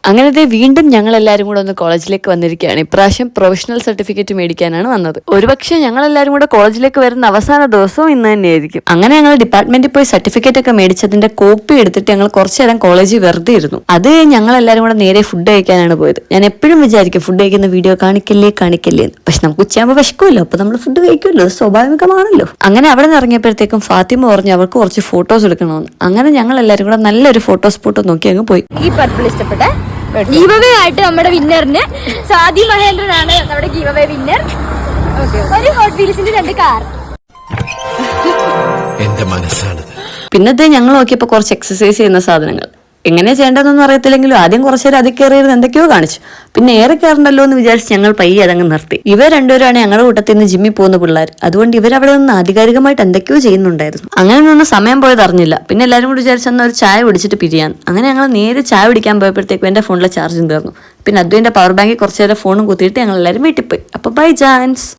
അങ്ങനത്തെ വീണ്ടും ഞങ്ങൾ എല്ലാവരും കൂടെ ഒന്ന് കോളേജിലേക്ക് വന്നിരിക്കുകയാണ്. ഇപ്രാവശ്യം പ്രൊഫഷണൽ സർട്ടിഫിക്കറ്റ് മേടിക്കാനാണ് വന്നത്. ഒരുപക്ഷെ ഞങ്ങൾ എല്ലാവരും കൂടെ കോളേജിലേക്ക് വരുന്ന അവസാന ദിവസവും ഇന്ന് തന്നെയായിരിക്കും. അങ്ങനെ ഞങ്ങൾ ഡിപ്പാർട്ട്മെന്റിൽ പോയി സർട്ടിഫിക്കറ്റ് ഒക്കെ മേടിച്ചതിന്റെ കോപ്പി എടുത്തിട്ട് ഞങ്ങൾ കുറച്ചു നേരം കോളേജിൽ വെറുതെ ഇരുന്നു. അത് ഞങ്ങൾ എല്ലാവരും കൂടെ നേരെ ഫുഡ് കഴിക്കാനാണ് പോയത്. ഞാൻ എപ്പോഴും വിചാരിക്കും ഫുഡ് കഴിക്കുന്ന വീഡിയോ കാണിക്കല്ലേ എന്ന്. പക്ഷെ നമുക്ക് ഉച്ചയാകുമ്പോൾ വിശക്കുമല്ലോ, അപ്പൊ നമ്മൾ ഫുഡ് കഴിക്കുമല്ലോ, സ്വാഭാവികമാണല്ലോ. അങ്ങനെ അവിടെ നിന്ന് ഇറങ്ങിയപ്പോഴത്തേക്കും ഫാത്തിമ പറഞ്ഞു അവർക്ക് കുറച്ച് ഫോട്ടോസ് എടുക്കണമെന്ന്. അങ്ങനെ ഞങ്ങൾ എല്ലാവരും കൂടെ നല്ലൊരു ഫോട്ടോ സ്പോട്ട് നോക്കി അങ്ങ് പോയി. ഈ പർപ്പിൾ ഇഷ്ടപ്പെട്ട ഗീവവേ ആയിട്ട് നമ്മുടെ വിന്നറിന് സാദി മഹേന്ദ്രനാണ് നമ്മുടെ ഗീവവേ വിന്നർ. ഒരു ഹോട്ട് വീൽസിന്റെ 2 കാർ. എന്റെ മനസ്സാണത്. പിന്നത്തെ ഞങ്ങൾ നോക്കിയപ്പോൾ കുറച്ച് എക്സസൈസ് ചെയ്യുന്ന സാധനങ്ങൾ എങ്ങനെയാ ചെയ്യേണ്ടതെന്നൊന്നും അറിയത്തില്ലെങ്കിലും ആദ്യം കുറച്ചു നേരം അതിൽ കയറിയത് എന്തൊക്കെയോ കാണിച്ചു. പിന്നെ ഏറെ കയറണ്ടല്ലോ എന്ന് വിചാരിച്ച് ഞങ്ങൾ പയ്യെ അതങ്ങ് നിർത്തി. ഇവർ രണ്ടുപേരാണ് ഞങ്ങളുടെ കൂട്ടത്തിൽ നിന്ന് ജിമ്മിൽ പോകുന്ന പിള്ളേർ. അതുകൊണ്ട് ഇവരവിടെ നിന്ന് ആധികാരികമായിട്ട് എന്തൊക്കെയോ ചെയ്യുന്നുണ്ടായിരുന്നു. അങ്ങനെ നിന്ന് സമയം പോയത് അറിഞ്ഞില്ല. പിന്നെ എല്ലാവരും കൂടി വിചാരിച്ചെന്നാൽ ഒരു ചായ പിടിച്ചിട്ട് പിരിയാൻ. അങ്ങനെ ഞങ്ങൾ നേരെ ചായ പിടിക്കാൻ പോയപ്പോഴത്തേക്കും എന്റെ ഫോണിലെ ചാർജും തീർന്നു. പിന്നെ അദ്വൈന്റെ പവർ ബാങ്കിൽ കുറച്ചു നേരം ഫോണും കുത്തിയിട്ട് ഞങ്ങൾ എല്ലാവരും വീട്ടിൽ പോയി. അപ്പൊ ബൈ ചാൻസ്.